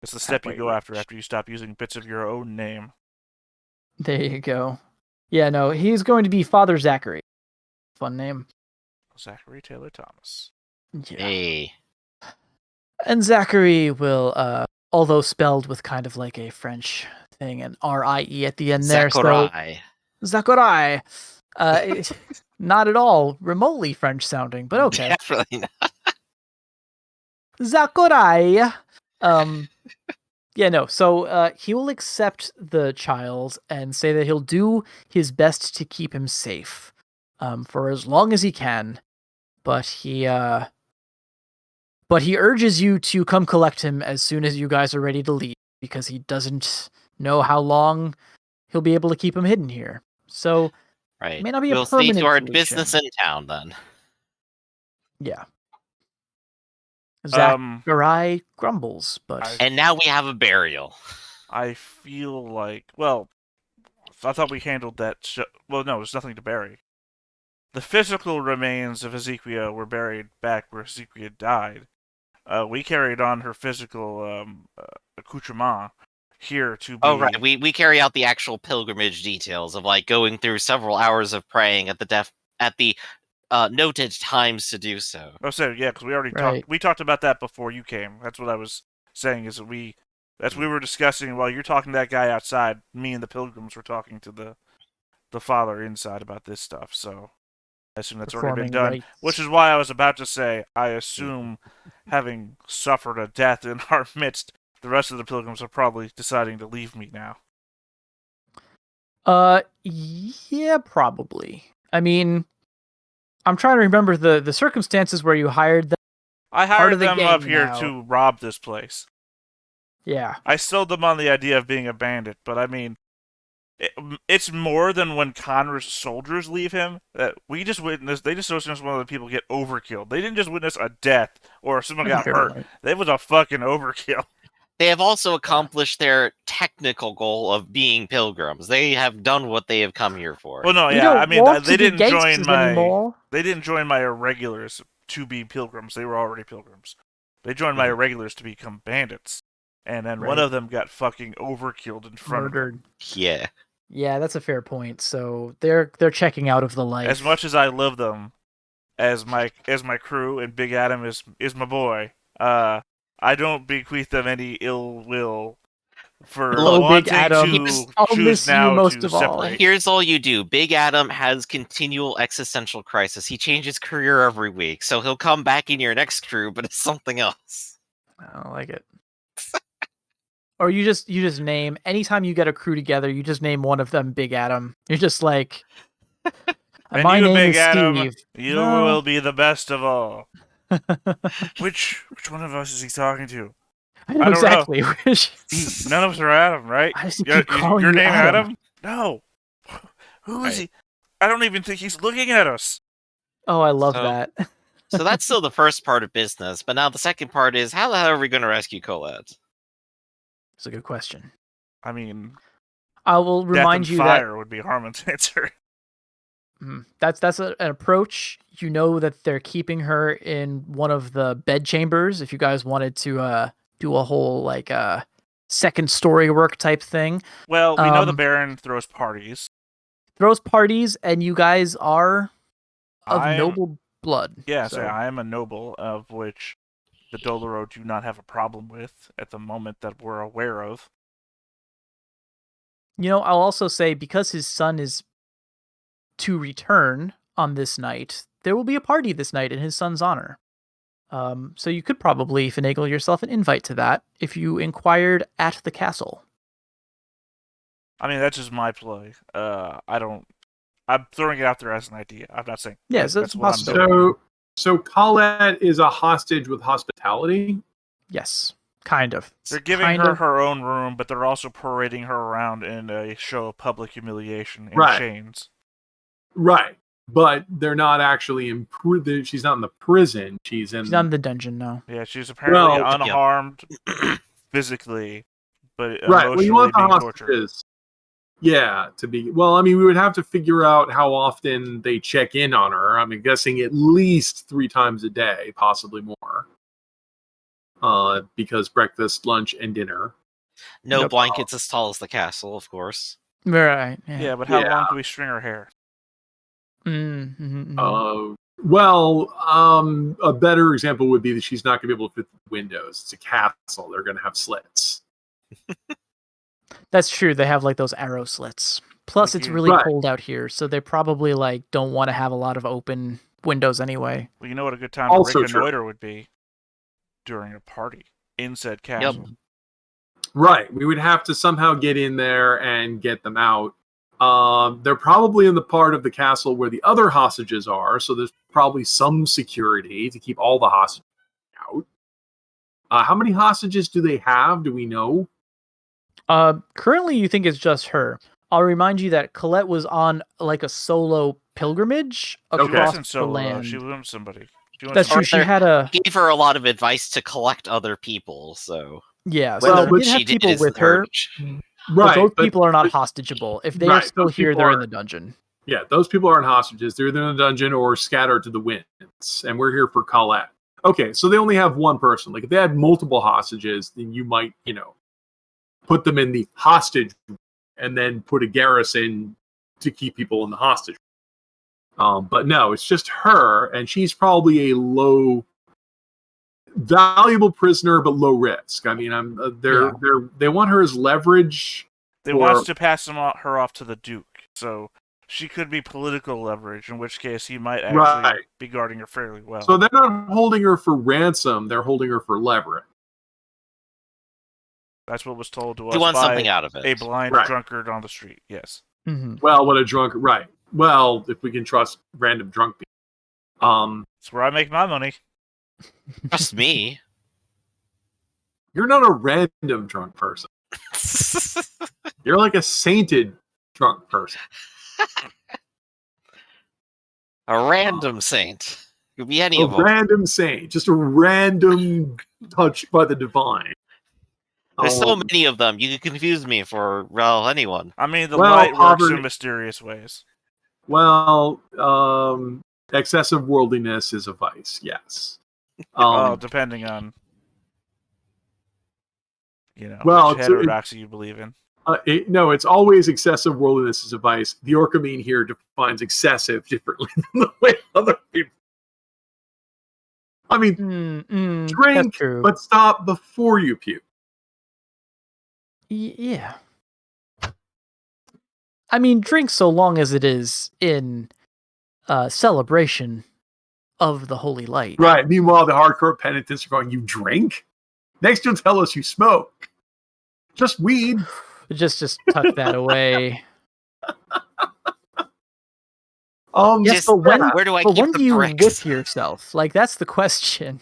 It's the step you go after you stop using bits of your own name. There you go. Yeah, no, he's going to be Father Zachary. Fun name. Zachary Taylor Thomas. Yeah. Hey. And Zachary will, although spelled with kind of like a French thing, an R-I-E at the end there. Zachary. So, Zachary. Not at all remotely French sounding, but okay. Definitely not. Zachary. Yeah, no. So he will accept the child and say that he'll do his best to keep him safe, for as long as he can. But he urges you to come collect him as soon as you guys are ready to leave, because he doesn't know how long he'll be able to keep him hidden here. So, right. It may not be we'll a permanent see to our solution. business in town then. Yeah. Zachary grumbles, but... And now we have a burial. I feel like... Well, I thought we handled that... Well, no, there's nothing to bury. The physical remains of Ezekiel were buried back where Ezekiel died. We carried on her physical accoutrement here to be... Oh, right. We carry out the actual pilgrimage details of, like, going through several hours of praying at the noted times to do so. Oh, so yeah, because we already talked about that before you came. That's what I was saying, is that we were discussing while you're talking to that guy outside, me and the pilgrims were talking to the father inside about this stuff, so I assume that's already been done. Which is why I was about to say, I assume, having suffered a death in our midst, the rest of the pilgrims are probably deciding to leave me now. Yeah, probably. I mean, I'm trying to remember the circumstances where you hired them. I hired them up here to rob this place. Yeah. I sold them on the idea of being a bandit, but I mean, it's more than when Connor's soldiers leave him. That we just witnessed. They just witnessed one of the people get overkilled. They didn't just witness a death or someone got hurt. Right. It was a fucking overkill. They have also accomplished their technical goal of being pilgrims. They have done what they have come here for. Well, no, yeah, I mean, they didn't join my irregulars to be pilgrims. They were already pilgrims. They joined my irregulars to become bandits, and then one of them got fucking overkilled in front of them. Yeah. Yeah, that's a fair point. So they're checking out of the life. As much as I love them, as my crew, and Big Adam is my boy. I don't bequeath them any ill will for wanting Big Adam. to choose now to separate. Here's all you do. Big Adam has continual existential crisis. He changes career every week, so he'll come back in your next crew, but it's something else. I don't like it. Or you just name, anytime you get a crew together, you just name one of them Big Adam. You're just like, and my name Big is Adam, Steve. You will be the best of all. Which one of us is he talking to? I don't exactly. know. None of us are Adam, right? Your name Adam? No. Who is he? I don't even think he's looking at us. Oh, I love that. So that's still the first part of business, but now the second part is, how the hell are we going to rescue Colette? It's a good question. I mean, I will remind you fire would be Harmon's answer. That's an approach. You know that they're keeping her in one of the bed chambers. If you guys wanted to do a whole second story work type thing. Well, we know the Baron throws parties. And you guys are of noble blood. Yes, so. I am a noble, of which the Doloro do not have a problem with at the moment that we're aware of. You know, I'll also say, because his son is to return on this night, there will be a party this night in his son's honor. So you could probably finagle yourself an invite to that if you inquired at the castle. I mean, that's just my play. I'm throwing it out there as an idea. I'm not saying. Yeah, that's what I'm doing. So Colette is a hostage with hospitality? Yes, kind of. They're giving her own room, but they're also parading her around in a show of public humiliation in chains. Right, but they're not actually in. She's not in the prison. She's not in the dungeon. No. Yeah, she's apparently unharmed physically, but emotionally you want the being tortured. Yeah, to be. Well, I mean, we would have to figure out how often they check in on her. I'm guessing at least 3 times a day, possibly more. because breakfast, lunch, and dinner. No Yep. blankets as tall as the castle, of course. Right. Yeah, but how long do we string her hair? Mm-hmm. A better example would be that she's not going to be able to fit the windows. It's a castle; they're going to have slits. That's true. They have like those arrow slits. Plus, it's really cold out here, so they probably like don't want to have a lot of open windows anyway. Well, you know what a good time to reconnoiter would be? During a party in said castle. Yep. Right. We would have to somehow get in there and get them out. They're probably in the part of the castle where the other hostages are, so there's probably some security to keep all the hostages out. How many hostages do they have? Do we know? Currently, you think it's just her. I'll remind you that Colette was on like a solo pilgrimage across the land. She went with somebody. That's true. She gave her a lot of advice to collect other people. So yeah, so but she did have people with her. Right, but those people are not hostageable. If they are still here, they're in the dungeon. Yeah, those people aren't hostages. They're either in the dungeon or scattered to the winds. And we're here for Colette. Okay, so they only have one person. Like if they had multiple hostages, then you might, put them in the hostage and then put a garrison to keep people in the hostage. But no, it's just her, and she's probably a valuable prisoner, but low risk. I mean, they want her as leverage. They want to pass her off to the Duke, so she could be political leverage. In which case, he might actually be guarding her fairly well. So they're not holding her for ransom; they're holding her for leverage. That's what was told to us. He wants something out of it. A blind drunkard on the street. Yes. Mm-hmm. Well, what a drunk. Right. Well, if we can trust random drunk people. That's where I make my money. Trust me. You're not a random drunk person. You're like a sainted drunk person. A random saint. Could be any of them. A random saint. Just a random touch by the divine. There's so many of them. You could confuse me for, anyone. I mean, the light works in mysterious ways. Well, excessive worldliness is a vice, yes. Depending on, which heterodoxy you believe in. No, it's always excessive worldliness is a vice. The Orcamine here defines excessive differently than the way other people. I mean, drink, but stop before you puke. Yeah. I mean, drink so long as it is in celebration of the holy light. Right. Meanwhile, the hardcore penitents are going, you drink? Next you'll tell us you smoke. Just weed. Just tuck that away. Yes, but where do I keep the bricks? When do you whip yourself? Like, that's the question.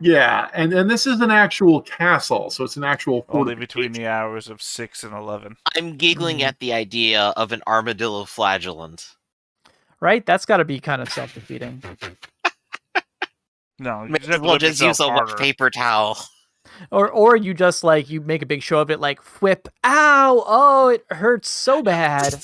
Yeah, and this is an actual castle, so it's an actual... Only between the hours of 6 and 11. I'm giggling at the idea of an armadillo flagellant. Right? That's got to be kind of self-defeating. No, we'll just use a wet paper towel. Or you just, you make a big show of it, whip. Ow! Oh, it hurts so bad.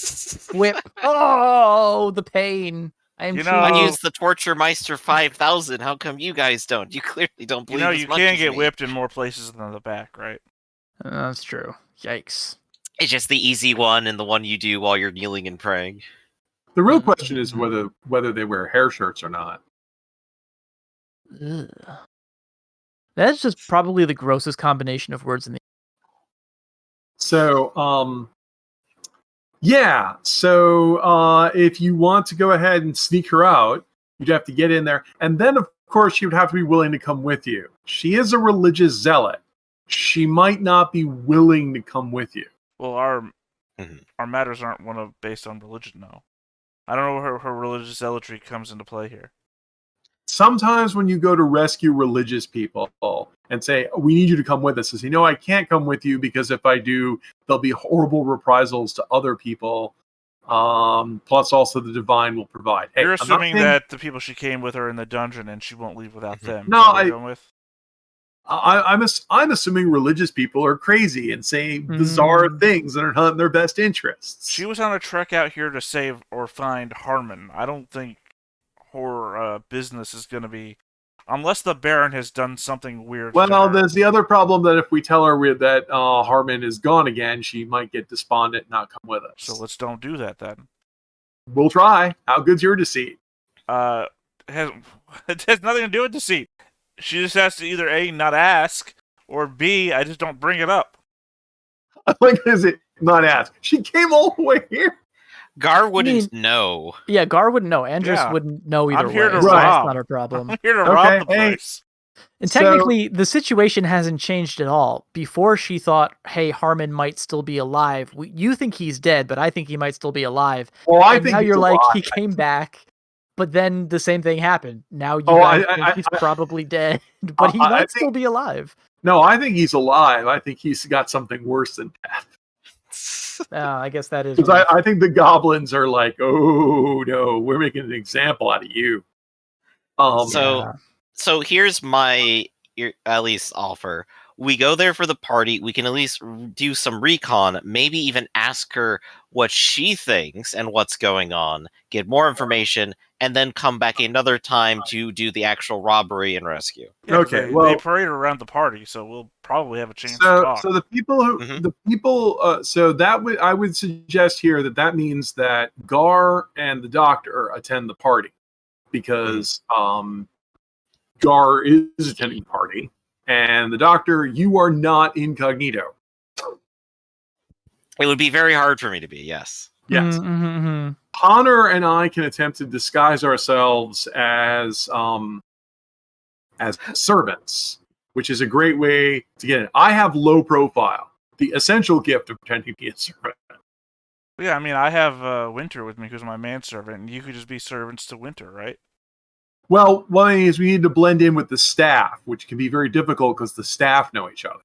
Whip. Oh, the pain. I use the Torture Meister 5000. How come you guys don't? You clearly don't believe as you much can as get me. whipped in more places than the back, right? That's true. Yikes. It's just the easy one and the one you do while you're kneeling and praying. The real question is whether they wear hair shirts or not. Ugh. That's just probably the grossest combination of words in the... So, yeah. So, if you want to go ahead and sneak her out, you'd have to get in there. And then, of course, she would have to be willing to come with you. She is a religious zealot. She might not be willing to come with you. Well, our matters aren't based on religion, though. I don't know where her religious zealotry comes into play here. Sometimes when you go to rescue religious people and say, we need you to come with us, says, I can't come with you because if I do, there'll be horrible reprisals to other people. Plus also the divine will provide. Hey, you're assuming that the people she came with are in the dungeon and she won't leave without them. No, I'm assuming religious people are crazy and say bizarre things that are not in their best interests. She was on a trek out here to save or find Harmon. I don't think her business is going to be Unless the Baron has done something weird. Well, there's the other problem that if we tell her that Harmon is gone again, she might get despondent and not come with us. So let's don't do that then. We'll try. How good's your deceit? It has nothing to do with deceit. She just has to either A, not ask, or B, I just don't bring it up. Like, is it not ask? She came all the way here. Gar wouldn't know. Yeah, Gar wouldn't know. Andrus wouldn't know either way. To so rob. That's not a problem. I'm here to rob the place. And technically, the situation hasn't changed at all. Before she thought, hey, Harmon might still be alive. You think he's dead, but I think he might still be alive. Well, I think now you're alive. He came back, but then the same thing happened. Now you guys think he's probably dead, but he might still be alive. No, I think he's alive. I think he's got something worse than death. I guess that is. Because I think the goblins are like, oh no, we're making an example out of you. So here's my at least offer. We go there for the party. We can at least do some recon. Maybe even ask her what she thinks and what's going on. Get more information, and then come back another time to do the actual robbery and rescue. Yeah, okay, they parade around the party, so we'll probably have a chance to talk. So the people who, so that I would suggest here that means that Gar and the doctor attend the party, because Gar is attending the party, and the doctor, you are not incognito. It would be very hard for me to be. Yes. Yes. Connor and I can attempt to disguise ourselves as servants, which is a great way to get in. I have low profile, the essential gift of pretending to be a servant. Yeah, I mean, I have Winter with me, who's my manservant, and you could just be servants to Winter, right? Well, one thing is we need to blend in with the staff, which can be very difficult because the staff know each other.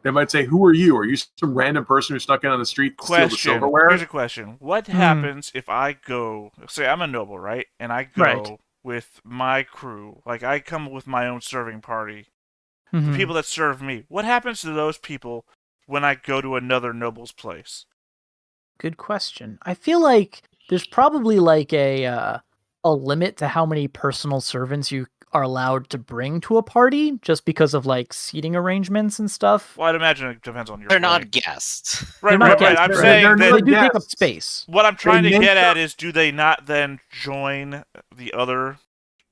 They might say, "Who are you? Are you some random person who snuck in on the street to steal the silverware?" Here's a question. What happens if I go, say I'm a noble, right? And I go with my crew. Like, I come with my own serving party. The people that serve me. What happens to those people when I go to another noble's place? Good question. I feel like there's probably like a limit to how many personal servants you are allowed to bring to a party, just because of like seating arrangements and stuff. Well, I'd imagine it depends on your. They're not guests. Right. I'm saying they do take up space. What I'm trying to get at is, do they not then join the other,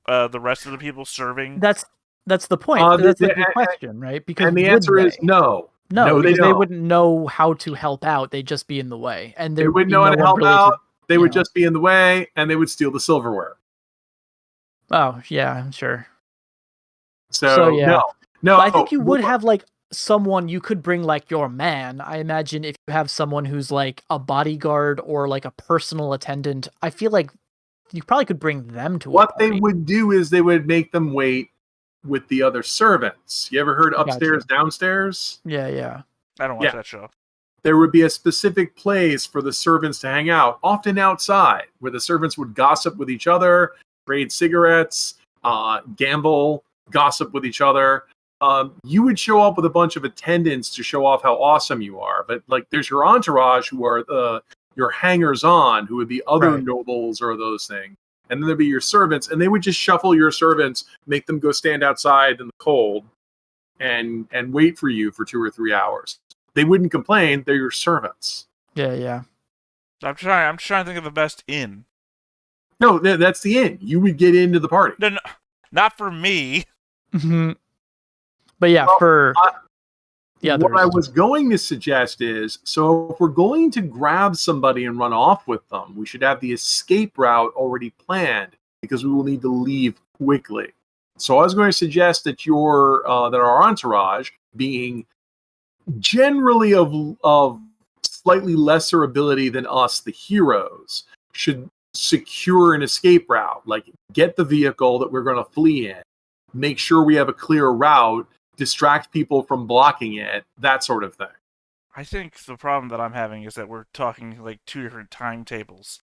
the rest of the people serving? That's the point. That's the question, right? Because the answer is no. No, because they wouldn't know how to help out. They'd just be in the way, and they wouldn't know how to help out. They would just be in the way, and they would steal the silverware. Oh, yeah, I'm sure. So yeah. No. But I think you would have like someone you could bring, like your man. I imagine if you have someone who's like a bodyguard or like a personal attendant, I feel like you probably could bring them to what they would do is they would make them wait with the other servants. You ever heard upstairs, downstairs? Yeah. I don't watch that show. There would be a specific place for the servants to hang out, often outside, where the servants would gossip with each other, trade cigarettes, gamble, gossip with each other. You would show up with a bunch of attendants to show off how awesome you are. But like, there's your entourage, who are your hangers-on, who would be other nobles or those things. And then there'd be your servants, and they would just shuffle your servants, make them go stand outside in the cold, and wait for you for 2 or 3 hours. They wouldn't complain. They're your servants. Yeah. I'm trying to think of the best inn. No, that's the inn. You would get into the party. No, not for me. But yeah, what I was going to suggest is, so if we're going to grab somebody and run off with them, we should have the escape route already planned, because we will need to leave quickly. So I was going to suggest that our entourage, being generally of slightly lesser ability than us, the heroes, should secure an escape route. Like, get the vehicle that we're going to flee in, make sure we have a clear route, distract people from blocking it, that sort of thing. I think the problem that I'm having is that we're talking like 2 different timetables.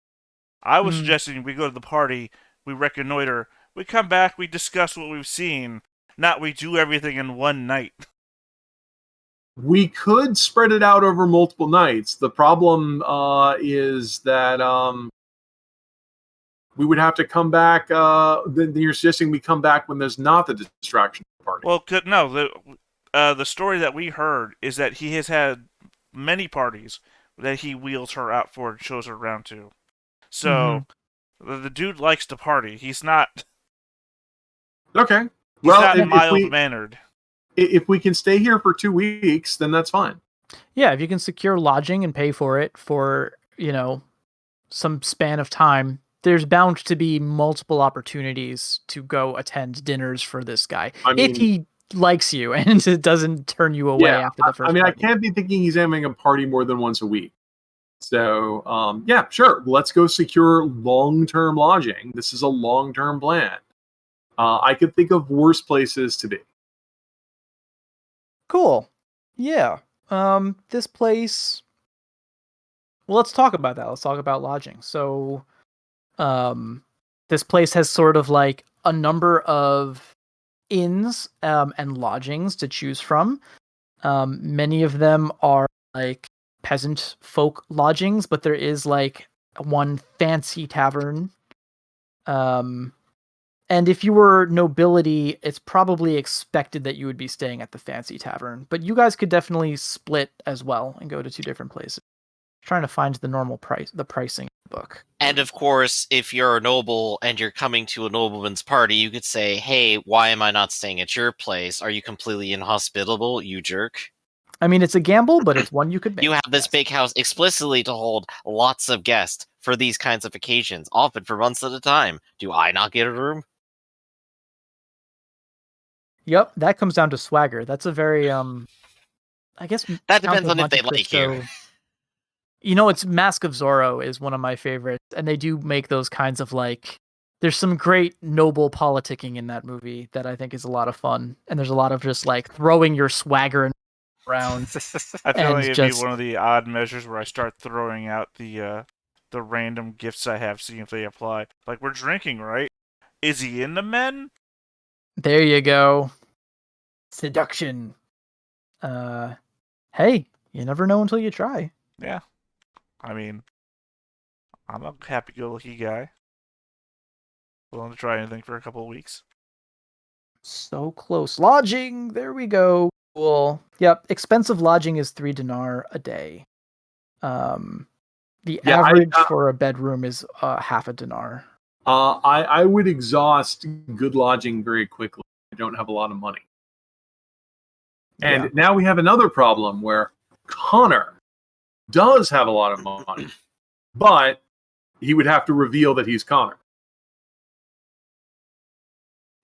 I was suggesting we go to the party, we reconnoiter, we come back, we discuss what we've seen, not we do everything in one night. We could spread it out over multiple nights. The problem is that We would have to come back. Then you're suggesting we come back when there's not the distraction party. Well, no. The story that we heard is that he has had many parties that he wheels her out for and shows her around to. So the dude likes to party. He's not. Okay. He's not mild-mannered. If we can stay here for 2 weeks, then that's fine. Yeah, if you can secure lodging and pay for it for, some span of time, there's bound to be multiple opportunities to go attend dinners for this guy. If he likes you and it doesn't turn you away after the first party. I can't be thinking he's having a party more than once a week. So, sure. Let's go secure long-term lodging. This is a long-term plan. I could think of worse places to be. Cool. Yeah. This place... Well, let's talk about that. Let's talk about lodging. So, this place has sort of like a number of inns and lodgings to choose from. Many of them are like peasant folk lodgings, but there is like one fancy tavern. And if you were nobility, it's probably expected that you would be staying at the fancy tavern. But you guys could definitely split as well and go to 2 different places. Trying to find the normal price, the pricing book. And of course, if you're a noble and you're coming to a nobleman's party, you could say, hey, why am I not staying at your place? Are you completely inhospitable, you jerk? I mean, it's a gamble, but it's one you could make. You have this big house explicitly to hold lots of guests for these kinds of occasions, often for months at a time. Do I not get a room? Yep, that comes down to swagger. That's a very, I guess... That depends on if they like you. It's Mask of Zorro is one of my favorites, and they do make those kinds of like... There's some great noble politicking in that movie that I think is a lot of fun, and there's a lot of just like throwing your swagger around. I feel like it'd be one of the odd measures where I start throwing out the random gifts I have, seeing if they apply. Like, we're drinking, right? Is he into men? There you go. Seduction. Hey, you never know until you try. Yeah. I mean, I'm a happy-go-lucky guy. Willing to try anything for a couple of weeks. So close. Lodging! There we go. Cool. Yep, expensive lodging is 3 dinar a day. The average for a bedroom is half a dinar. I would exhaust good lodging very quickly. I don't have a lot of money. And now we have another problem where Connor does have a lot of money, but he would have to reveal that he's Connor.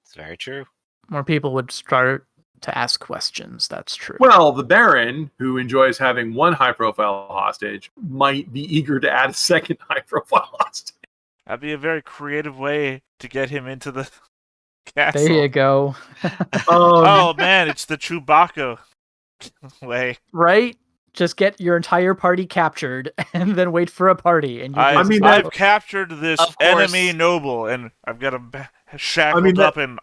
It's very true. More people would start to ask questions. That's true. Well, the Baron, who enjoys having one high-profile hostage, might be eager to add a second high-profile hostage. That'd be a very creative way to get him into the castle. There you go. Oh man, it's the Chewbacca way. Right? Just get your entire party captured and then wait for a party. And I've captured this enemy noble and I've got him shackled up and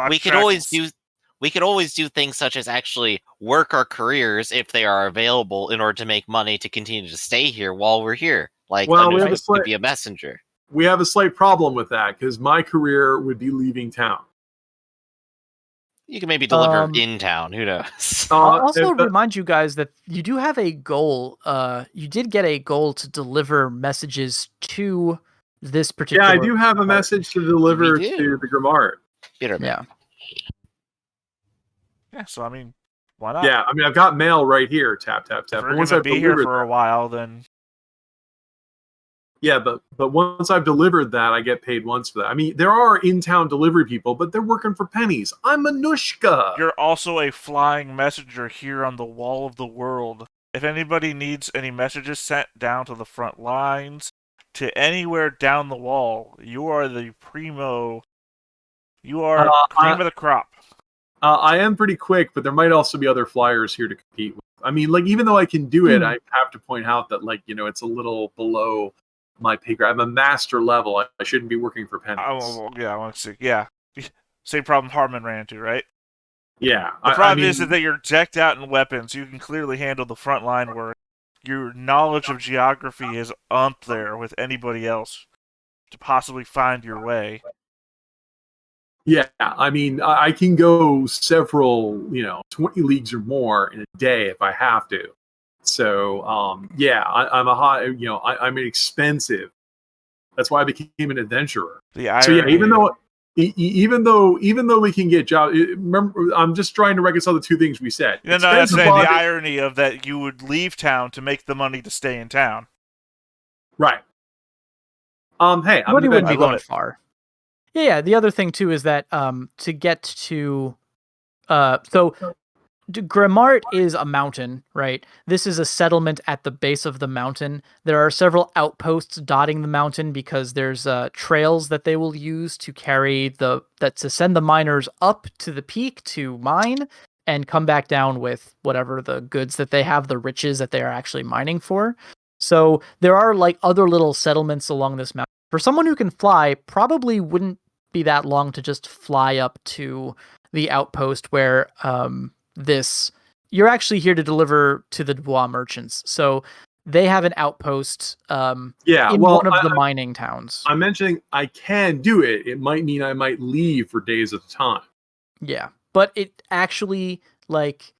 we could always do things such as actually work our careers if they are available in order to make money to continue to stay here while we're here. Like, to be a messenger. We have a slight problem with that because my career would be leaving town. You can maybe deliver in town. Who knows? I'll also remind you guys that you do have a goal. You did get a goal to deliver messages to this particular. Yeah, I do have a message to deliver to the Grimmart. Yeah. Yeah. So I mean, why not? Yeah, I mean, I've got mail right here. Tap tap tap. If we're gonna be here for a while, then. Yeah, but once I've delivered that, I get paid once for that. I mean, there are in-town delivery people, but they're working for pennies. I'm Anushka. You're also a flying messenger here on the wall of the world. If anybody needs any messages sent down to the front lines, to anywhere down the wall, you are the primo. You are cream of the crop. I am pretty quick, but there might also be other flyers here to compete with. I mean, like, even though I can do it, I have to point out that, like, it's a little below my pay grade. I'm a master level. I shouldn't be working for pennies. Oh, yeah, I want to see. Yeah. Same problem Harmon ran into, right? Yeah. The problem is that you're decked out in weapons. You can clearly handle the front line work. Your knowledge of geography is up there with anybody else. to possibly find your way. Yeah, I mean, I can go several, 20 leagues or more in a day if I have to. So, I'm a high, I'm expensive. That's why I became an adventurer. So yeah, even though we can get jobs, remember, I'm just trying to reconcile the two things we said. No, that's saying the irony of that you would leave town to make the money to stay in town. Right. Hey, you wouldn't be going far. Yeah. The other thing too is that to get to Grimart is a mountain, right? This is a settlement at the base of the mountain. There are several outposts dotting the mountain because there's trails that they will use to to send the miners up to the peak to mine and come back down with whatever the goods that they have, the riches that they are actually mining for. So there are like other little settlements along this mountain. For someone who can fly, probably wouldn't be that long to just fly up to the outpost where you're actually here to deliver to the Dubois merchants. So they have an outpost in one of the mining towns. I'm mentioning I can do it. It might mean I might leave for days at a time. Yeah, but it actually, like,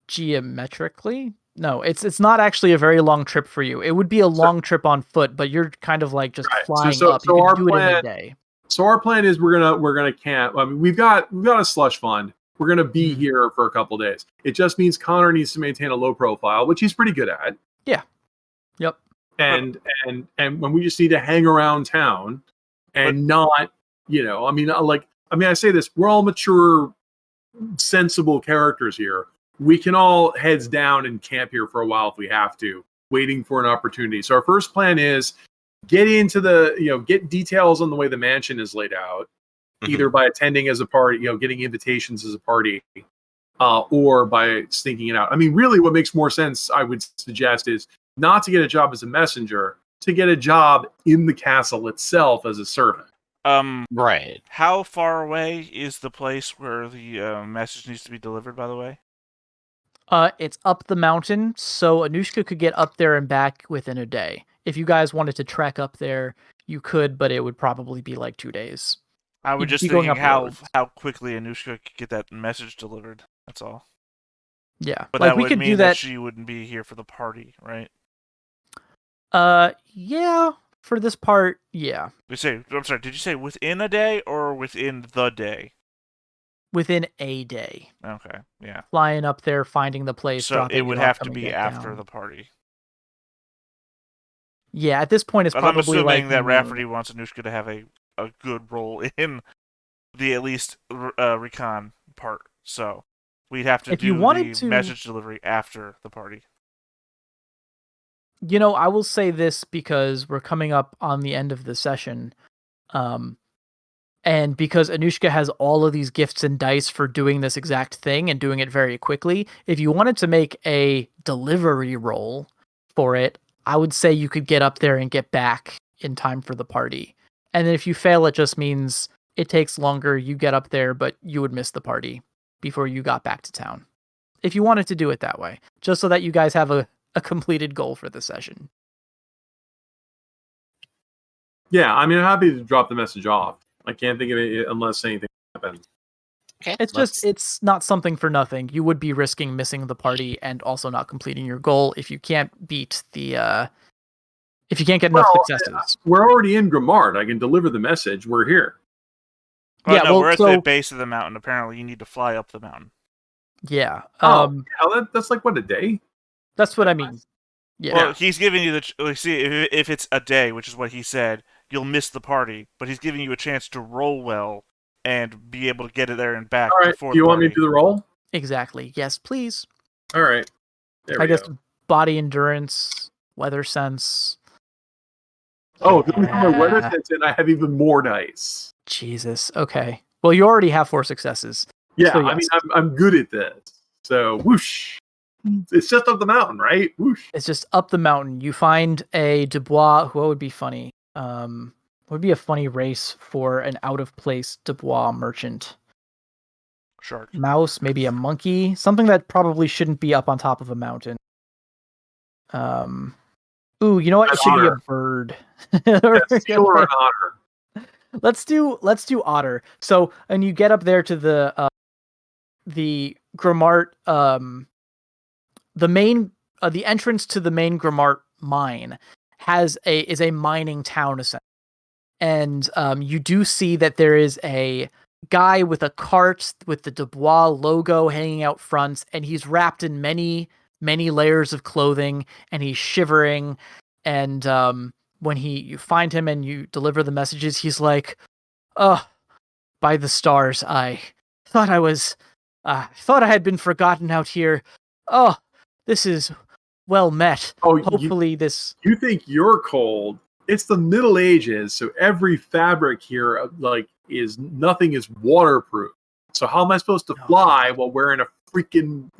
geometrically, no, it's not actually a very long trip for you. It would be a long trip on foot, but you're kind of like just flying up. You can do it in a day. So our plan is we're gonna camp. I mean, we've got a slush fund. We're going to be here for a couple days. It just means Connor needs to maintain a low profile, which he's pretty good at. Yeah. Yep. And when we just need to hang around town and not, I say this, we're all mature, sensible characters here. We can all heads down and camp here for a while if we have to, waiting for an opportunity. So our first plan is get into get details on the way the mansion is laid out. Either by attending as a party, getting invitations as a party, or by sneaking it out. I mean, really what makes more sense, I would suggest, is not to get a job as a messenger, to get a job in the castle itself as a servant. Right. How far away is the place where the message needs to be delivered, by the way? It's up the mountain, so Anushka could get up there and back within a day. If you guys wanted to trek up there, you could, but it would probably be like 2 days. I was just thinking how quickly Anushka could get that message delivered. That's all. Yeah, but that would mean that she wouldn't be here for the party, right? Yeah. For this part, yeah. I'm sorry. Did you say within a day or within the day? Within a day. Okay. Yeah. Flying up there, finding the place. So it would have to be after the party. Yeah. At this point, it's probably I'm assuming that Rafferty wants Anushka to have a good role in the at least recon part, so we'd have to do the message delivery after the party. I will say this because we're coming up on the end of the session, and because Anushka has all of these gifts and dice for doing this exact thing and doing it very quickly, if you wanted to make a delivery roll for it, I would say you could get up there and get back in time for the party. And then if you fail, it just means it takes longer. You get up there, but you would miss the party before you got back to town. If you wanted to do it that way, just so that you guys have a completed goal for the session. Yeah, I mean, I'm happy to drop the message off. I can't think of it unless anything happens. Okay, it's not something for nothing. You would be risking missing the party and also not completing your goal if you can't beat the... If you can't get enough successes. We're already in Grimard. I can deliver the message. We're here. We're at the base of the mountain. Apparently, you need to fly up the mountain. Yeah. That's like, what, a day? That's what I mean. Yeah. Well, he's giving you if it's a day, which is what he said, you'll miss the party. But he's giving you a chance to roll well and be able to get it there and back. All right. Before Do you want me to do the roll? Exactly. Yes, please. All right. I guess body endurance, weather sense. Oh, then with my weather sense in, I have even more dice. Jesus. Okay. Well, you already have 4 successes. Yeah, so yes. I mean, I'm good at this. So, whoosh. It's just up the mountain, right? Whoosh. It's just up the mountain. You find a Dubois. What would be funny? What would be a funny race for an out-of-place Dubois merchant? Shark. Mouse, maybe a monkey. Something that probably shouldn't be up on top of a mountain. Ooh, you know what? An It should be a otter. bird. Yeah, seal or an otter. Let's do otter. So, and you get up there to the Grimart, the entrance to the main Grimart mine is a mining town essentially. And you do see that there is a guy with a cart with the Dubois logo hanging out front, and he's wrapped in many layers of clothing, and he's shivering. And when you find him and you deliver the messages, he's like, "Oh, by the stars, I thought I had been forgotten out here. Oh, this is well met. Oh, Hopefully this." You think you're cold? It's the Middle Ages, so every fabric here, nothing is waterproof. So how am I supposed to fly while wearing a freaking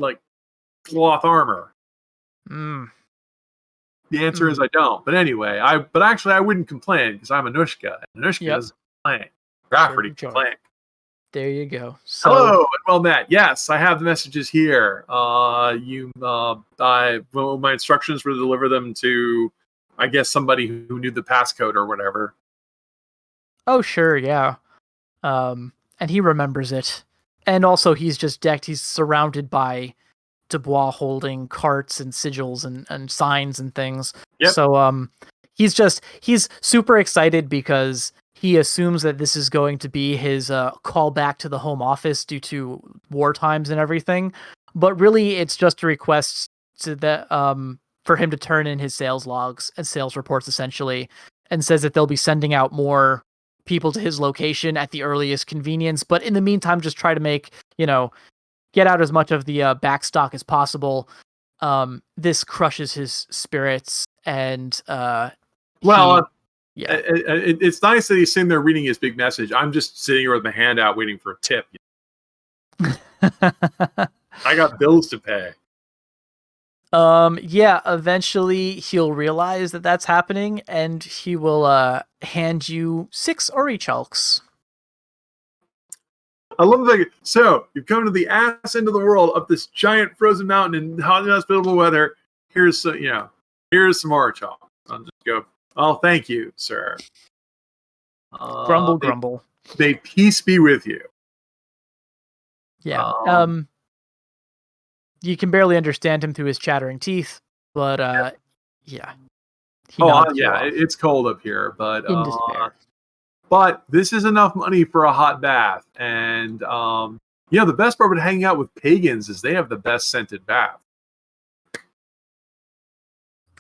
cloth armor? The answer is I don't. But anyway, I wouldn't complain because I'm Anushka. And Anushka doesn't complain. Rafferty complain. There you go. So, hello and well met. Yes, I have the messages here. My instructions were to deliver them to, I guess, somebody who knew the passcode or whatever. Oh, sure, yeah. And he remembers it. And also he's just decked. He's surrounded by Dubois holding carts and sigils and signs and things. Yep. So he's super excited because he assumes that this is going to be his call back to the home office due to war times and everything. But really it's just a request for him to turn in his sales logs and sales reports essentially, and says that they'll be sending out more people to his location at the earliest convenience. But in the meantime, just try to make, get out as much of the back stock as possible. This crushes his spirits, and it's nice that he's sitting there reading his big message. I'm just sitting here with my hand out waiting for a tip. I got bills to pay. Eventually he'll realize that that's happening, and he will hand you 6 orichalks. I love the thing. So you've come to the ass end of the world up this giant frozen mountain in hot and hospitable weather. Here's some orichalks. I'll just go, oh, thank you, sir. Grumble. May peace be with you. Yeah. You can barely understand him through his chattering teeth, but yeah. It's cold up here, but in despair. But this is enough money for a hot bath, and the best part about hanging out with pagans is they have the best scented bath.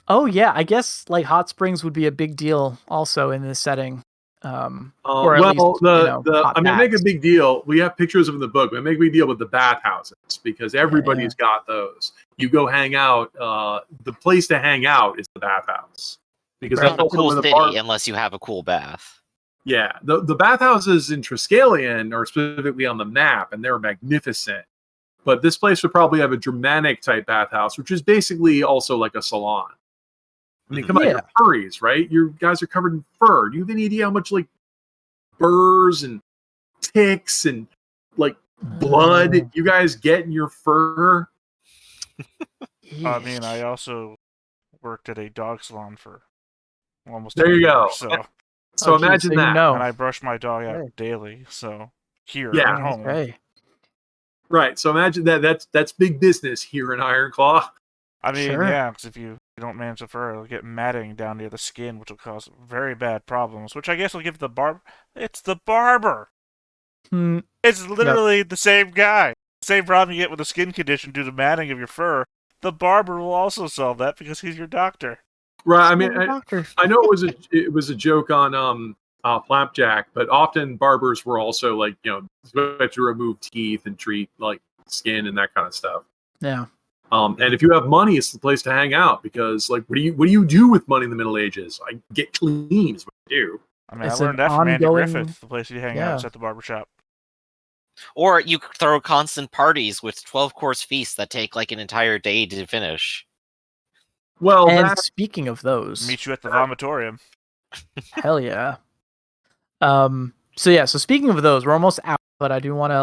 Oh yeah, I guess hot springs would be a big deal also in this setting. Or at least, I make a big deal. We have pictures of in the book. I make a big deal with the bathhouses because everybody's got those. You go hang out. The place to hang out is the bathhouse because that's a cool city unless you have a cool bath. Yeah, the bathhouses in Triskellion are specifically on the map, and they're magnificent. But this place would probably have a Germanic type bathhouse, which is basically also like a salon. I mean, come on, you're furries, right? You guys are covered in fur. Do you have any idea how much burrs and ticks and blood you guys get in your fur? I mean, I also worked at a dog salon for almost. There you go. So imagine that. And I brush my dog out daily. So here at home. Okay. Right. So imagine that. That's big business here in Ironclaw. I mean, because if you don't manage the fur, it'll get matting down near the skin, which will cause very bad problems. Which I guess will give the barber. It's the barber. It's literally the same guy. Same problem you get with a skin condition due to matting of your fur. The barber will also solve that because he's your doctor. Right. I mean, I know it was a joke on Flapjack, but often barbers were also to remove teeth and treat skin and that kind of stuff. Yeah. And if you have money, it's the place to hang out because what do you do with money in the Middle Ages? I get clean is what I do. I mean, I learned that from Andy Griffith. The place you hang out is at the barbershop. Or you throw constant parties with 12-course feasts that take an entire day to finish. Well, and speaking of those, meet you at the vomitorium. Hell yeah. So speaking of those, we're almost out, but I do want to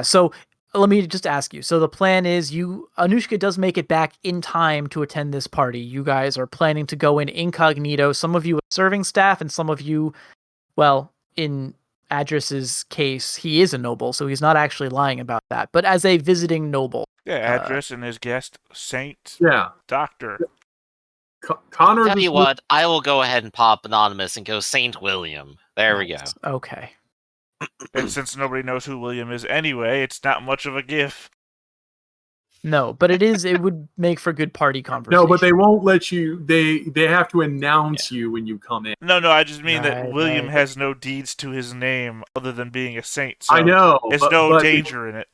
so let me just ask you. So the plan is Anushka does make it back in time to attend this party. You guys are planning to go in incognito. Some of you as serving staff and some of you, well, in Adris's case, he is a noble, so he's not actually lying about that, but as a visiting noble. Yeah, Adris and his guest, Saint Doctor. Connor. Tell you what, I will go ahead and pop anonymous and go Saint William. There we go. Okay. And since nobody knows who William is anyway, it's not much of a gift. No, but it would make for good party conversation. No, but they won't let you. They have to announce you when you come in. No, I just mean that William has no deeds to his name other than being a saint. So I know. There's no danger in it.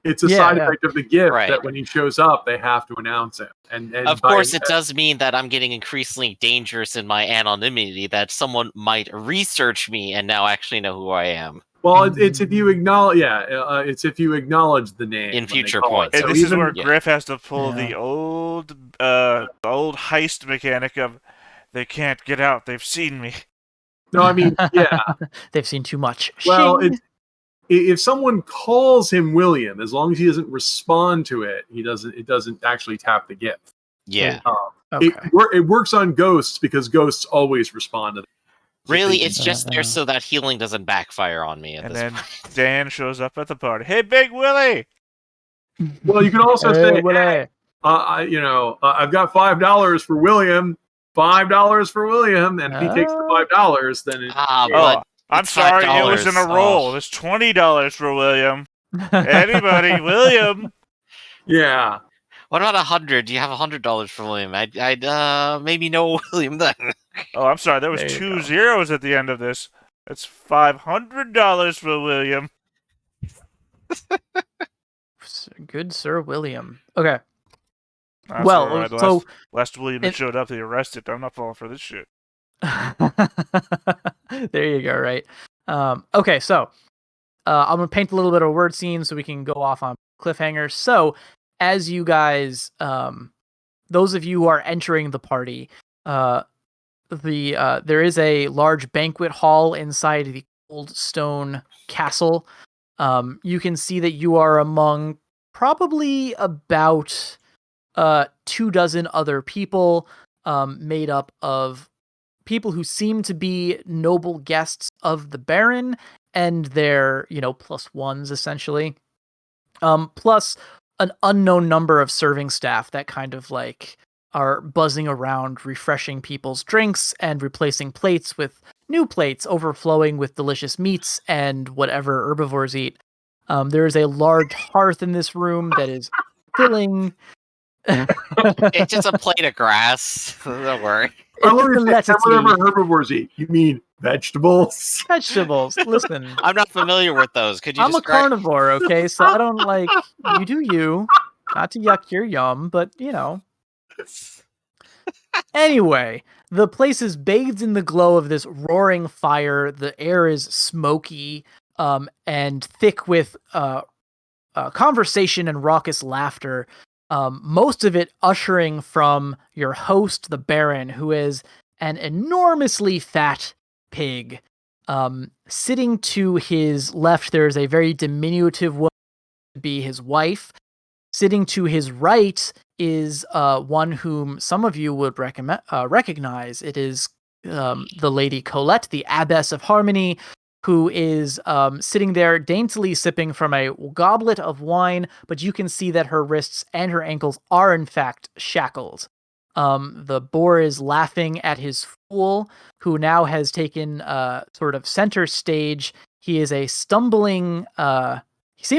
It's a side effect of the gift that when he shows up, they have to announce him. And of course, it does mean that I'm getting increasingly dangerous in my anonymity, that someone might research me and now actually know who I am. Well, it's if you acknowledge, it's if you acknowledge the name in future points. And so this is where Griff has to pull the old heist mechanic of, they can't get out. They've seen me. No, I mean, they've seen too much. Well, if someone calls him William, as long as he doesn't respond to it, it doesn't actually tap the gift. Yeah. It works on ghosts because ghosts always respond to them. Really, it's just there so that healing doesn't backfire on me. And then Dan shows up at the party. Hey, Big Willie! Well, you can also say, Willie. I've got $5 for William. $5 for William, and if he takes the $5, then I'm sorry, it was in a roll. There's $20 for William. Anybody, William? Yeah. What about 100? Do you have $100 for William? I'd maybe know William then. Oh, I'm sorry. There was 2 zeros at the end of this. That's $500 for William. Good Sir William. Okay. That's right. Last William that showed up, they arrested. I'm not falling for this shit. There you go. Right. Okay. So I'm gonna paint a little bit of a word scene so we can go off on cliffhangers. So as you guys, those of you who are entering the party, there is a large banquet hall inside the old stone castle. You can see that you are among probably about 24 other people, made up of people who seem to be noble guests of the Baron and their, plus ones essentially. Plus an unknown number of serving staff that kind of are buzzing around, refreshing people's drinks and replacing plates with new plates, overflowing with delicious meats and whatever herbivores eat. There is a large hearth in this room that is filling. It's just a plate of grass. Don't worry. Whatever herbivores eat. You mean vegetables? Vegetables. Listen, I'm not familiar with those. Could you? I'm a carnivore, okay? So I don't you do you. Not to yuck your yum, but Anyway, the place is bathed in the glow of this roaring fire. The air is smoky, and thick with conversation and raucous laughter. Most of it ushering from your host, the Baron, who is an enormously fat pig. Sitting to his left, there is a very diminutive woman to be his wife. Sitting to his right is one whom some of you would recognize. It is the Lady Colette, the Abbess of Harmony, who is sitting there daintily sipping from a goblet of wine, but you can see that her wrists and her ankles are in fact shackled. The boar is laughing at his fool, who now has taken sort of center stage. He is he seems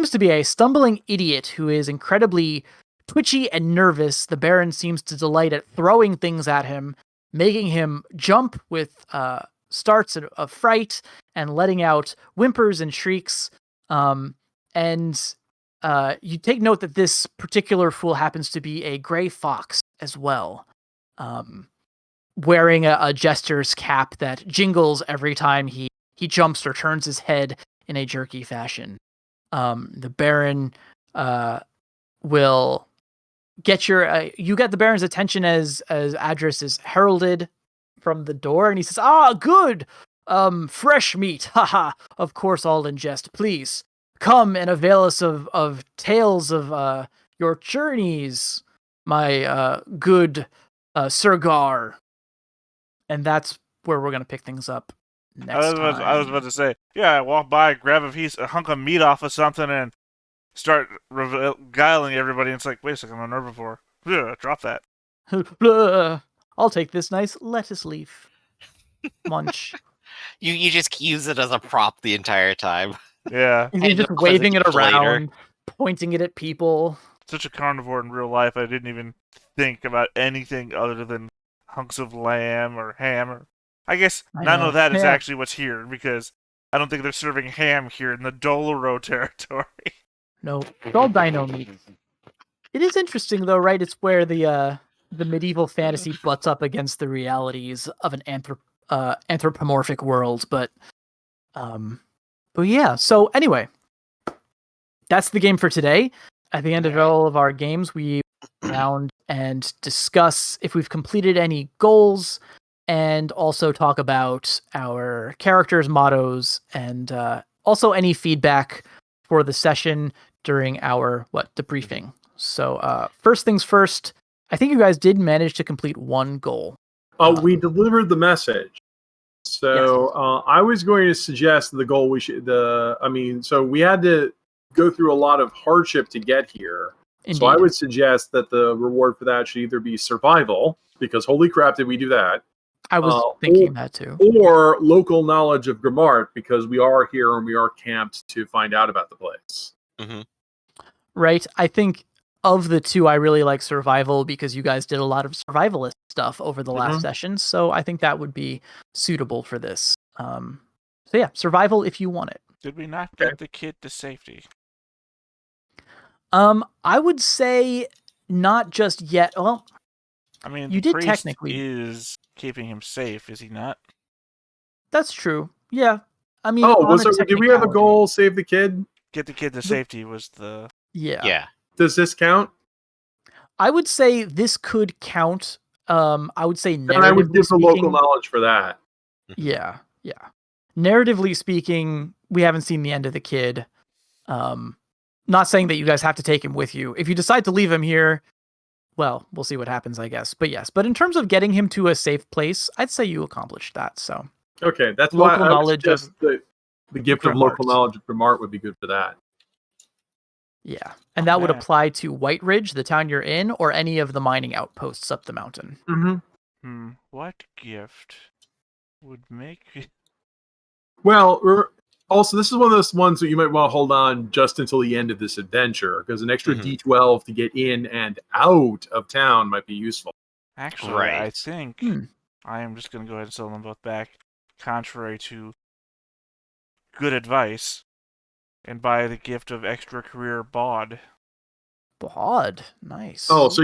to be a stumbling idiot who is incredibly twitchy and nervous. The Baron seems to delight at throwing things at him, making him jump with starts of fright and letting out whimpers and shrieks. And you take note that this particular fool happens to be a gray fox as well, wearing a jester's cap that jingles every time he jumps or turns his head in a jerky fashion. The Baron will get you get the Baron's attention as Adris is heralded from the door, and he says, "Ah, good! Fresh meat, haha! Of course, all in jest. Please, come and avail us of tales of your journeys, my good Sir Gar. And that's where we're gonna pick things up next time. I was about to say, I walk by, grab a hunk of meat off of something, and start regaling everybody. And it's like, wait a second, I'm an herbivore. Drop that. I'll take this nice lettuce leaf. Munch. You just use it as a prop the entire time. Yeah. You're just waving it around, pointing it at people. Such a carnivore in real life, I didn't even think about anything other than hunks of lamb or ham. Or I guess none of that is actually what's here, because I don't think they're serving ham here in the Doloro territory. No, it's all dino meat. It is interesting, though, right? It's where the medieval fantasy butts up against the realities of an anthropomorphic world. But yeah. So anyway, that's the game for today. At the end of all of our games, we round and discuss if we've completed any goals, and also talk about our characters' mottos, and also any feedback for the session during our debriefing. So first things first, I think you guys did manage to complete one goal. We delivered the message. So yes. I was going to suggest the goal we should. So we had to go through a lot of hardship to get here. Indeed. So I would suggest that the reward for that should either be survival, because holy crap, did we do that? I was thinking that too. Or local knowledge of Grimart, because we are here and we are camped to find out about the place. Mm-hmm. Right. I think of the two, I really like survival, because you guys did a lot of survivalist stuff over the last session. So I think that would be suitable for this. So yeah, survival if you want it. Did we not get the kid to safety? I would say not just yet. Well, I mean, you did technically is keeping him safe, is he not? That's true. Yeah. I mean, did we have a goal? Save the kid? Get the kid to safety was the... Yeah. Does this count? I would say this could count. I would say narratively and I would give the speaking, local knowledge for that. Yeah. Narratively speaking, we haven't seen the end of the kid. Not saying that you guys have to take him with you. If you decide to leave him here, well, we'll see what happens, I guess. But yes, but in terms of getting him to a safe place, I'd say you accomplished that. So okay, that's local why knowledge of the gift of local knowledge of Grimart would be good for that. Yeah, and that would apply to White Ridge, the town you're in, or any of the mining outposts up the mountain. Mm-hmm. What gift would make? Well, also, this is one of those ones that you might want to hold on just until the end of this adventure, because an extra D12 to get in and out of town might be useful. Actually, I think I am just going to go ahead and sell them both back, contrary to good advice, and buy the gift of extra career bod. Bod? Nice. Oh, so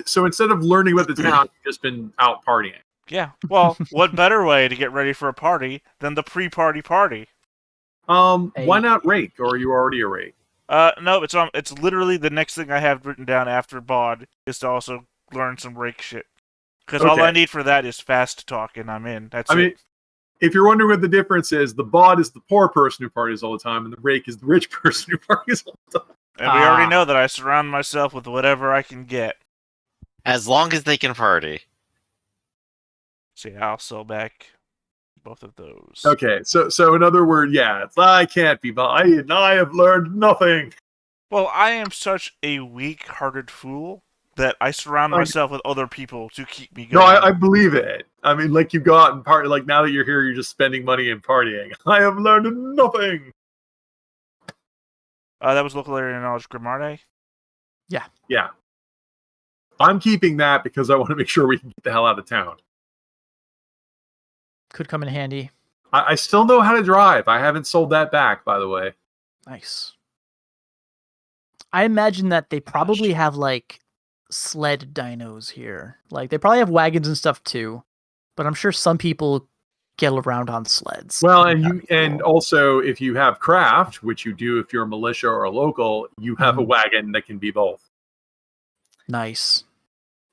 so instead of learning about the town, you've just been out partying. Yeah. Well, what better way to get ready for a party than the pre-party party? Why not rake? Or are you already a rake? No, it's literally the next thing I have written down after bod is to also learn some rake shit. Because all I need for that is fast talk, and I'm in. I mean, if you're wondering what the difference is, the bod is the poor person who parties all the time, and the rake is the rich person who parties all the time. And we already know that I surround myself with whatever I can get. As long as they can party. So yeah, I'll sell back both of those. Okay, so in other words, I can't be buying. I have learned nothing. Well, I am such a weak-hearted fool that I surround myself with other people to keep me going. No, I believe it. I mean, like you've gotten party. Like now that you're here, you're just spending money and partying. I have learned nothing. That was local area knowledge Grimart. Yeah. I'm keeping that because I want to make sure we can get the hell out of town. Could come in handy. I still know how to drive. I haven't sold that back, by the way. Nice. I imagine that they probably have like sled dinos here. Like they probably have wagons and stuff too, but I'm sure some people get around on sleds. Well, and also if you have craft, which you do if you're a militia or a local, you have a wagon that can be both. Nice.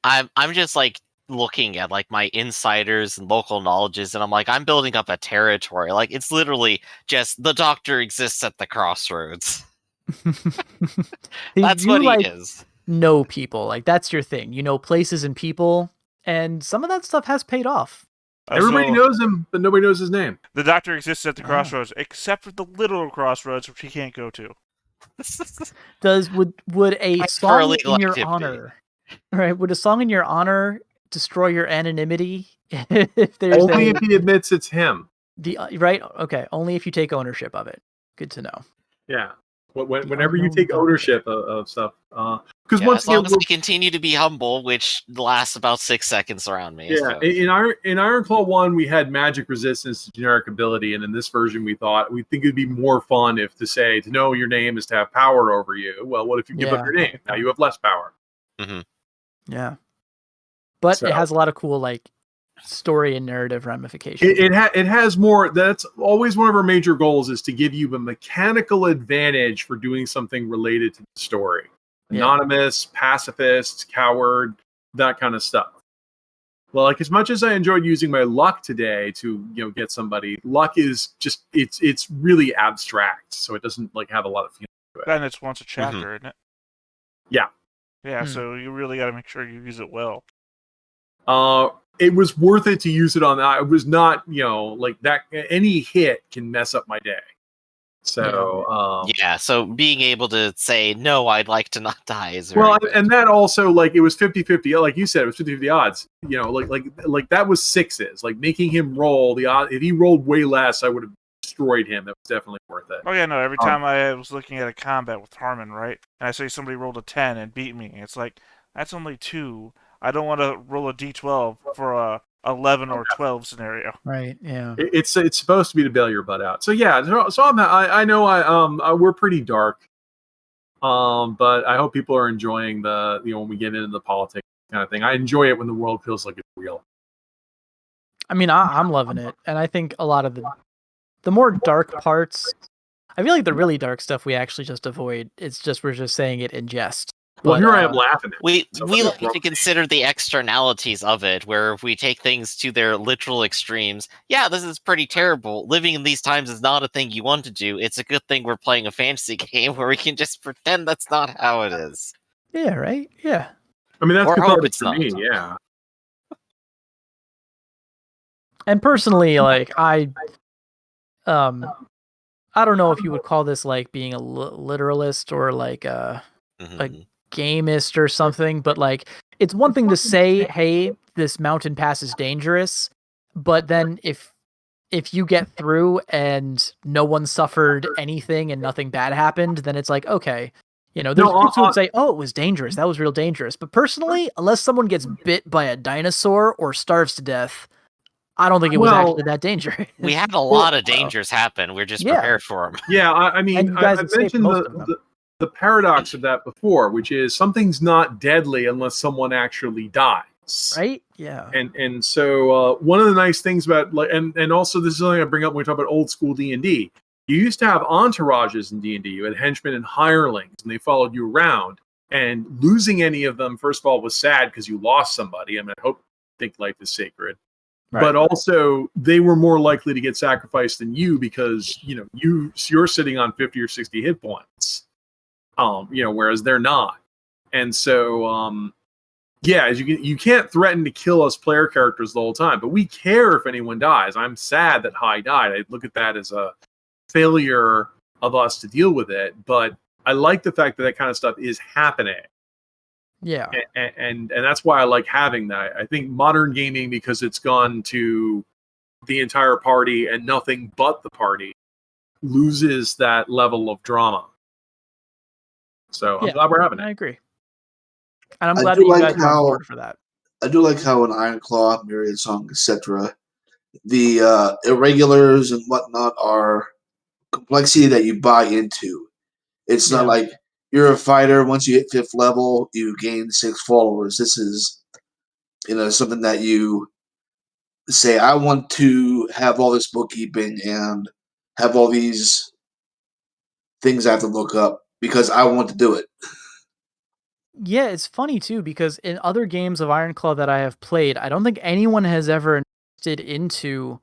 I'm just like looking at like my insiders and local knowledges, and I'm like, I'm building up a territory. Like, it's literally just the doctor exists at the crossroads. That's you what he like is. know people, like that's your thing. You know places and people, and some of that stuff has paid off. Everybody knows him, but nobody knows his name. The doctor exists at the crossroads, except for the literal crossroads, which he can't go to. Would a For song illegal in your activity. honor, right? Would a song in your honor destroy your anonymity if there's Only if he admits it's him. Right? Okay, only if you take ownership of it. Good to know. Yeah. Whenever you take ownership of stuff, because Yeah, once as long again, as I continue to be humble, which lasts about 6 seconds around me. yeah, in Ironclaw 1, we had magic resistance to generic ability, and in this version, we think it'd be more fun if to know your name is to have power over you. Well, what if you give up your name? Now you have less power. Mm-hmm. Yeah, but it has a lot of cool like story and narrative ramifications. It has more. That's always one of our major goals, is to give you a mechanical advantage for doing something related to the story. Anonymous, pacifist, coward, that kind of stuff. Well, like, as much as I enjoyed using my luck today to get somebody, luck is just it's really abstract, so it doesn't like have a lot of feeling to it. And it's once a chapter, isn't it? Yeah. Yeah, so you really got to make sure you use it well. It was worth it to use it on that. It was not, like that. Any hit can mess up my day. So, so being able to say, no, I'd like to not die is well, good. And that also, like, it was 50-50. Like you said, it was 50-50 odds. Like that was sixes. Like, making him roll the odds. If he rolled way less, I would have destroyed him. That was definitely worth it. Oh yeah, no. Every time I was looking at a combat with Harmon, right, and I say somebody rolled a 10 and beat me, it's like, that's only 2. I don't want to roll a d12 for a 11 or 12 scenario. Right. Yeah. It's supposed to be to bail your butt out. So yeah. So I know we're pretty dark. But I hope people are enjoying the when we get into the politics kind of thing. I enjoy it when the world feels like it's real. I mean, I'm loving it, and I think a lot of the more dark parts, I feel like the really dark stuff we actually just avoid. It's just we're just saying it in jest. Well, here I am laughing. We like to consider the externalities of it, where if we take things to their literal extremes, this is pretty terrible. Living in these times is not a thing you want to do. It's a good thing we're playing a fantasy game where we can just pretend that's not how it is. Yeah, right? Yeah. I mean, that's cathartic for me, yeah. And personally, like, I don't know if you would call this like being a literalist or like a gamist or something, but like, it's one thing to say, hey, this mountain pass is dangerous, but then if you get through and no one suffered anything and nothing bad happened, then it's like, okay, there's people who would say, oh, it was dangerous, that was real dangerous. But personally, unless someone gets bit by a dinosaur or starves to death, I don't think it was actually that dangerous. We had a lot of dangers happen. We're just prepared for them. Yeah, I mean, I mentioned the paradox of that before, which is something's not deadly unless someone actually dies. Right? Yeah. And so one of the nice things about, like, and also this is something I bring up when we talk about old school D&D. You used to have entourages in D&D. You had henchmen and hirelings, and they followed you around. And losing any of them, first of all, was sad because you lost somebody. I mean, I think life is sacred. Right. But also, they were more likely to get sacrificed than you because you're sitting on 50 or 60 hit points. Whereas they're not. And so, as you can't threaten to kill us player characters the whole time, but we care if anyone dies. I'm sad that High died. I look at that as a failure of us to deal with it, but I like the fact that kind of stuff is happening. Yeah. And that's why I like having that. I think modern gaming, because it's gone to the entire party and nothing but the party, loses that level of drama. So I'm glad we're having it. I agree. And I'm glad that you guys are on board for that. I do like how in Ironclaw, Myriad Song, etc., the irregulars and whatnot are complexity that you buy into. It's not like you're a fighter. Once you hit 5th level, you gain 6 followers. This is, something that you say, I want to have all this bookkeeping and have all these things I have to look up because I want to do it. Yeah, it's funny too, because in other games of Ironclaw that I have played, I don't think anyone has ever invested into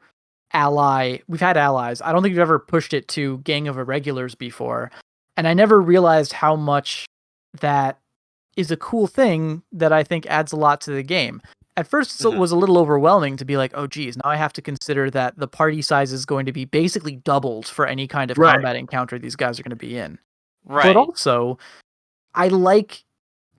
ally. We've had allies. I don't think we've ever pushed it to Gang of Irregulars before. And I never realized how much that is a cool thing that I think adds a lot to the game. At first, it was a little overwhelming to be like, oh, geez, now I have to consider that the party size is going to be basically doubled for any kind of combat encounter these guys are going to be in. Right. But also, I like...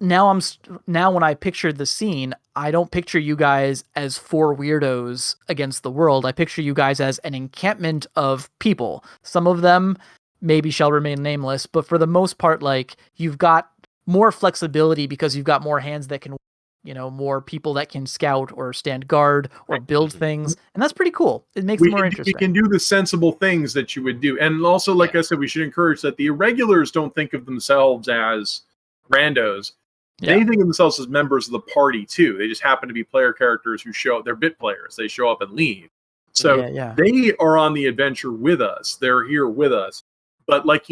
Now when I pictured the scene, I don't picture you guys as 4 weirdos against the world. I picture you guys as an encampment of people. Some of them maybe shall remain nameless, but for the most part, like, you've got more flexibility because you've got more hands that can, more people that can scout or stand guard or build things, and that's pretty cool. It makes it more interesting. We can do the sensible things that you would do, and also, like I said, we should encourage that the irregulars don't think of themselves as randos. They think of themselves as members of the party too. They just happen to be player characters who show up. They're bit players. They show up and leave. So they are on the adventure with us. They're here with us. But like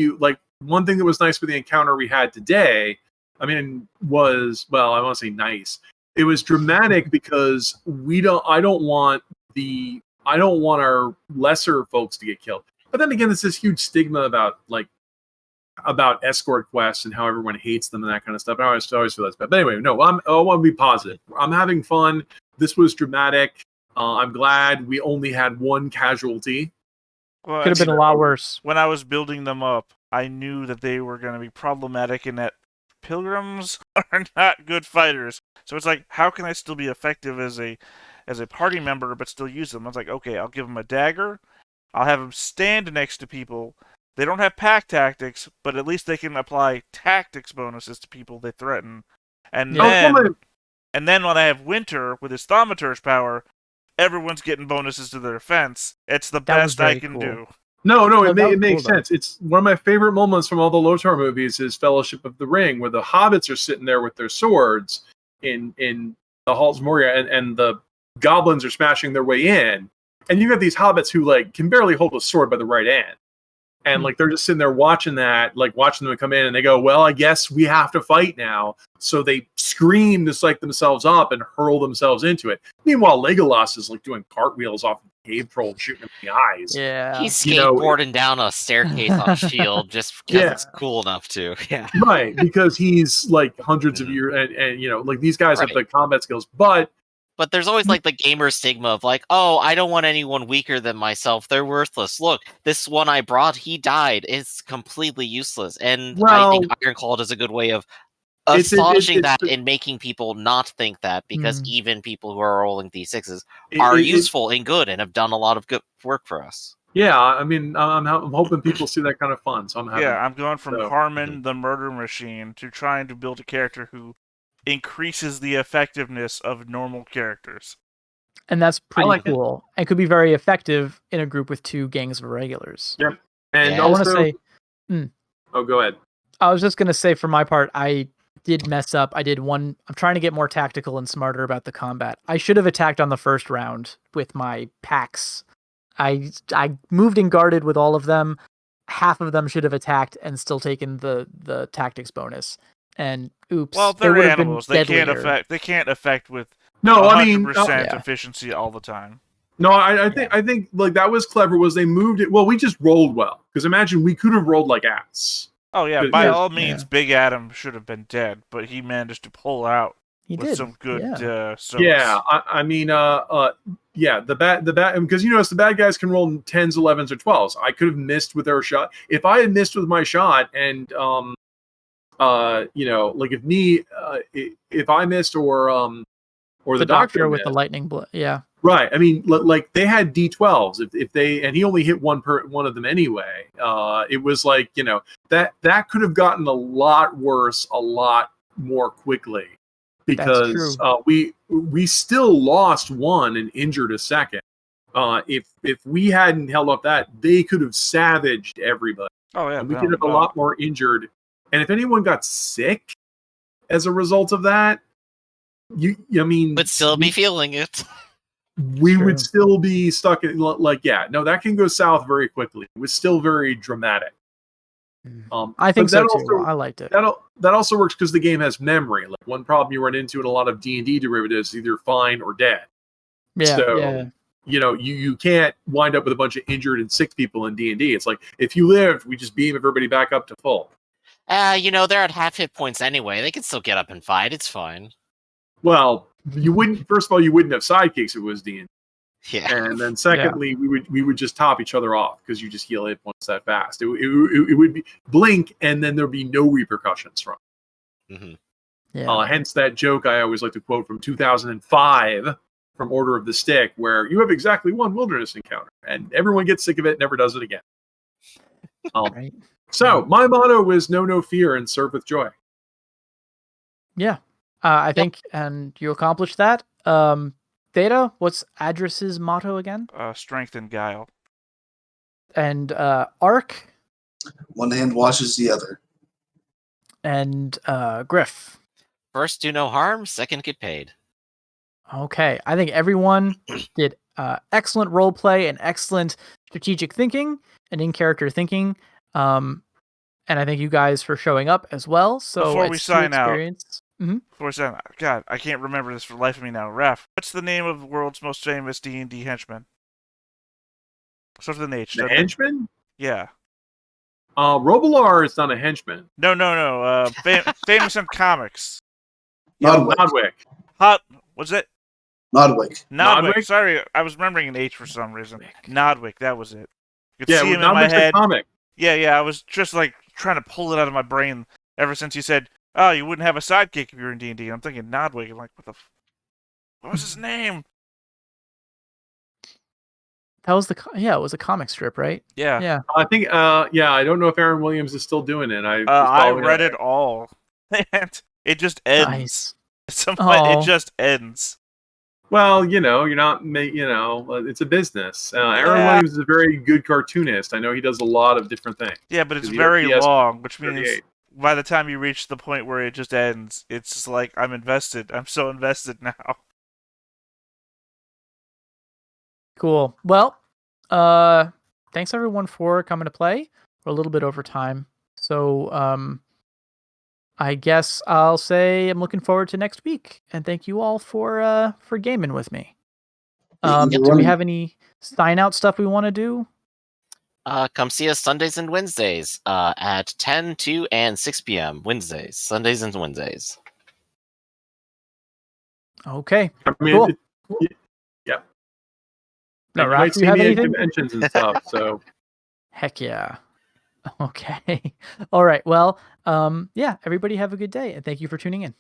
one thing that was nice with the encounter we had today, I want to say nice. It was dramatic because I don't want our lesser folks to get killed. But then again, there's this huge stigma about escort quests and how everyone hates them and that kind of stuff. I always feel that's bad. But anyway, no, I want to be positive. I'm having fun. This was dramatic. I'm glad we only had 1 casualty. Well, could have been a lot worse. When I was building them up, I knew that they were going to be problematic in that pilgrims are not good fighters. So it's like, how can I still be effective as a party member but still use them? I was like, okay, I'll give them a dagger. I'll have them stand next to people. They don't have pack tactics, but at least they can apply tactics bonuses to people they threaten. And then when I have Winter with his thaumaturge power, everyone's getting bonuses to their defense. It's the best I can do. No, it makes sense. It's one of my favorite moments from all the Lothar movies is Fellowship of the Ring, where the hobbits are sitting there with their swords in the halls of Moria, and the goblins are smashing their way in. And you got these hobbits who can barely hold a sword by the right hand. And they're just sitting there watching them come in, and they go, well, I guess we have to fight now. So they scream to psych themselves up and hurl themselves into it. Meanwhile, Legolas is doing cartwheels off the cave troll, shooting him in the eyes. Yeah. He's skateboarding down a staircase on shield just because it's cool enough to. Yeah. Right. Because he's hundreds of years and these guys have the combat skills, But there's always the gamer stigma of oh, I don't want anyone weaker than myself. They're worthless. Look, this one I brought, he died. It's completely useless. And I think Ironclaw is a good way of astonishing that and making people not think that, because even people who are rolling D6s are useful and good and have done a lot of good work for us. Yeah, I mean, I'm hoping people see that kind of fun. So I'm going from Harmon the Murder Machine to trying to build a character who increases the effectiveness of normal characters. And that's pretty cool. And could be very effective in a group with 2 gangs of irregulars. Yep. And I want to say... Oh, go ahead. I was just going to say, for my part, I did mess up. I'm trying to get more tactical and smarter about the combat. I should have attacked on the first round with my packs. I moved and guarded with all of them. Half of them should have attacked and still taken the tactics bonus. And oops. Well, they're animals. They can't affect with 100% efficiency all the time. No, I think that was clever. Was they moved it? Well, we just rolled well, because imagine we could have rolled like ass. Oh yeah, by all means, Big Adam should have been dead, but he managed to pull out some good. The bad because it's the bad guys can roll 10s, 11s, or 12s. I could have missed with their shot. If I had missed with my shot, and if I missed or the doctor with the lightning blood, right. I mean, they had D12s. If they, and he only hit one of them anyway. It was that could have gotten a lot worse, a lot more quickly, because we still lost one and injured a second. If we hadn't held up that, they could have savaged everybody. Oh yeah, and we could have a lot more injured. And if anyone got sick as a result of that, would still be feeling it. We would still be stuck in that can go south very quickly. It was still very dramatic. I think but that so too. also- I liked it. That also works because the game has memory. Like one problem you run into in a lot of D&D derivatives is either fine or dead. Yeah, So, yeah. You can't wind up with a bunch of injured and sick people in D&D. It's like, if you lived, we just beam everybody back up to full. They're at half hit points anyway. They can still get up and fight. It's fine. Well, you wouldn't. First of all, you wouldn't have sidekicks if it was D&D. Yeah. And then secondly, we would just top each other off because you just heal hit points that fast. It would be blink, and then there'd be no repercussions from it. Mm-hmm. Yeah. Hence that joke I always like to quote from 2005 from Order of the Stick, where you have exactly one wilderness encounter, and everyone gets sick of it, never does it again. Right. So my motto is no fear and serve with joy. Yeah. I think, and you accomplished that. Theta, what's Address's motto again? Strength and guile. And Ark One hand washes the other. and Griff. First, do no harm. Second, get paid. Okay, I think everyone did excellent role play and excellent strategic thinking and in-character thinking. And I thank you guys for showing up as well. So Before we it's sign out, Mm-hmm. God, I can't remember this for the life of me now. Raf, what's the name of the world's most famous D&D henchman? Starts with an H. The henchman? Yeah. Robilar is not a henchman. No. Famous in comics. Nodwick. Was it? Nodwick. Nodwick. Sorry, I was remembering an H for some reason. Nodwick, that was it. You could see him in my Nodwick's head. a comic. Yeah, I was just like trying to pull it out of my brain ever since you said, "Oh, you wouldn't have a sidekick if you were in D&D." I'm thinking Nodwick. I'm like, what was his name? That was it was a comic strip, right? Yeah. Yeah. I think. I don't know if Aaron Williams is still doing it. I read it all, and it just ends. Nice. At some point, it just ends. Well, you're not. It's a business. Aaron Williams is a very good cartoonist. I know he does a lot of different things. Yeah, but it's very long, which means by the time you reach the point where it just ends, it's just like, I'm invested. I'm so invested now. Cool. Well, thanks everyone for coming to play. We're a little bit over time. So, I guess I'll say I'm looking forward to next week, and thank you all for gaming with me. Do we have any sign out stuff we want to do? Come see us Sundays and Wednesdays at 10, 2, and 6 p.m. Wednesdays. Sundays and Wednesdays. Okay. I mean, cool. Yeah. No, you Raf, might do see you have me in anything? conventions and stuff. So. Heck yeah. Okay. All right. Well, everybody have a good day, and thank you for tuning in.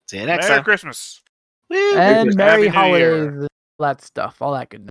See you next Merry time. Christmas. Woo! And Merry Happy New Year. Holidays, all that stuff, all that good.